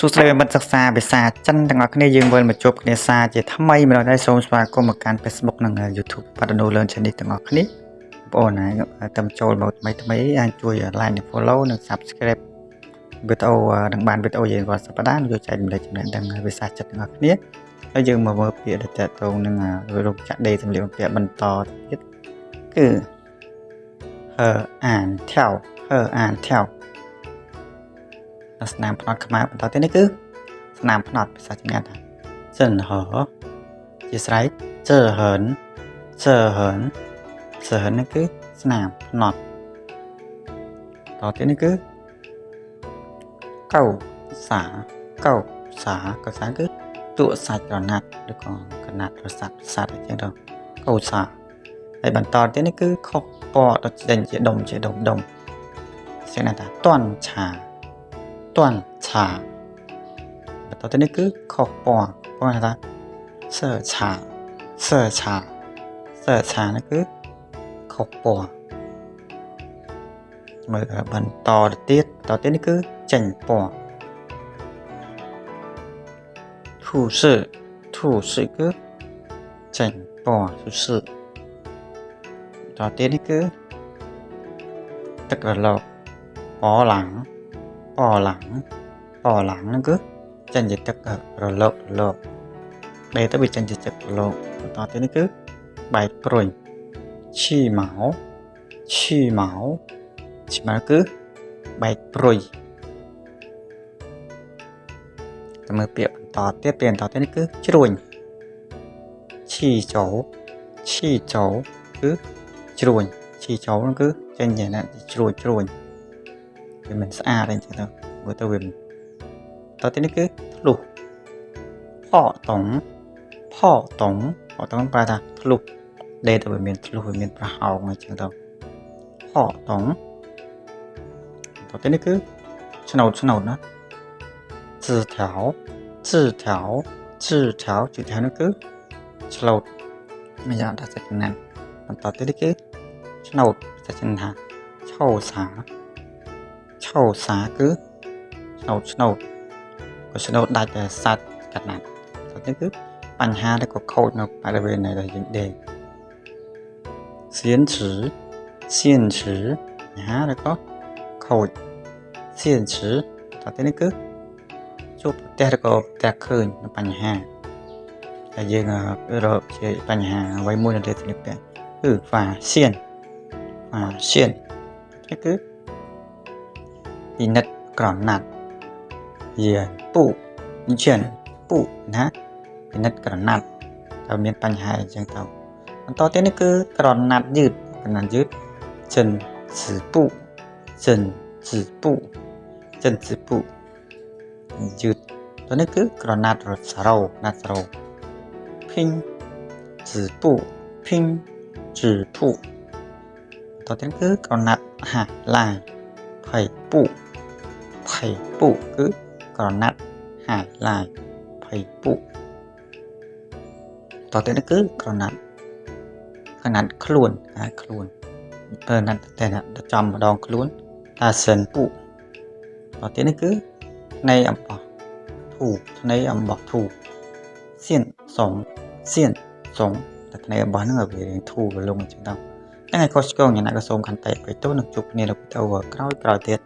សួស្តីមិត្តសិក្សាភាសាចិនទាំងអស់គ្នាយើងវិលមកជួបគ្នាសារជាថ្មីម្ដងដែរសូមស្វាគមន៍មកកាន់ Facebook និង YouTube បាត់ដូរលឿនជិះនេះទាំងអស់គ្នាបងប្អូនណាតាមចូលមកថ្មីអាចជួយ like និង follow និង subscribe វីដេអូនឹងបានវីដេអូយើងរាល់សប្តាហ៍យកចែកម្លែកចំណេះដឹងភាសាចិនទាំងអស់គ្នាហើយយើងមកមើលពាក្យដែលតទៅនឹងរូបចាក់ដេសម្លៀកបំពាក់បន្តទៀតគឺអានថៅស្នាមផ្នត់ខ្មែរបន្តទៀតនេះគឺស្នាមផ្នត់ភាសាចិនថាសិនហជាស្រ័យជើហឺននេះគឺស្នាមផ្នត់តទៀតនេះគឺកៅសាគឺជក់សាច់ក្រណាត់ឬក៏ក្រណាត់ប្រសាទអញ្ចឹងទៅកៅសាហើយបន្តទៀតនេះគឺខុសពណ៌ទៅចេញជាដុំស្គាល់ថាតន់ឆាបន្តទៅនេះគឺខុសពណ៌ថាសើឆានេះគឺខុសពណ៌មើលបន្តទៀតនេះគឺចេញពណ៌ធូសគឺចេញពណ៌ធូសតទៀតនេះគឺទឹករលកពណ៌ឡើងហ្នឹងគឺចេញជាទឹករលកដេទៅវាចេញជាទឹករលកបន្តទៀតនេះគឺបែកព្រុញឈីម៉ៅគឺបែកព្រុយតែមើលពាក្យបន្តទៀតនេះគឺជ្រួញឈីចោគឺជ្រួញឈីចោហ្នឹងគឺចេញជាណាជ្រួញវាមិនស្អាតអីចឹងទៅមើលទៅវាតទៅនេះគឺធ្លុះផតុងប្រែថាធ្លុះដេទៅវាមានធ្លុះវាមានប្រហោងអីចឹងទៅផតុងតទៅនេះគឺឆ្នោតណា字条នេះគឺឆ្លូតមិនយ៉ាងថាសាច់ណាបន្តទៅនេះគឺឆ្នោតសាច់ណាឆោសាគឺឆ្នោតក៏ឆ្នោតដាច់តែសាច់កាត់ណាត់ទៅនេះគឺបញ្ហាដែលក៏ខូចនៅបរិវេណnàyដែលយើងដេកសៀនឈឺបញ្ហាដែលក៏ខូចសៀនឈឺតទៅនេះគឺជួបប្រទះឬក៏ប្រទះឃើញនៅបញ្ហាដែលយើងរកជាបញ្ហាអ្វីមួយនៅលើស្លៀកពាក់គឺហ្វាសៀននេះគឺពិនិត្យក្រណាត់យានពុណាពិនិត្យក្រណាត់តើមានបញ្ហាអីចឹងទៅបន្តទៀតនេះគឺក្រណាត់យឺតចិនស្ពុយឺតទៅនេះគឺក្រណាត់រត់សារ៉ូភិញស្ពុតទៅគឺក្រណាត់ហាឡាយភ័យពុគឺក្រណាត់ហាឡាយភ័យពុតទៅនេះគឺក្រណាត់ខ្លួនព្រោះណាត់តែចំម្ដងខ្លួនថាសិនពុតទៅនេះគឺនៃអំបោះធូសៀនសុងតែនៃអំបោះហ្នឹងវារៀងធូរលងអញ្ចឹងទៅថ្ងៃខុសឆ្គងយ៉ាងណាក៏សូមខន្តីអភ័យទោសនឹងជួបគ្នានៅវីដេអូក្រោយទៀត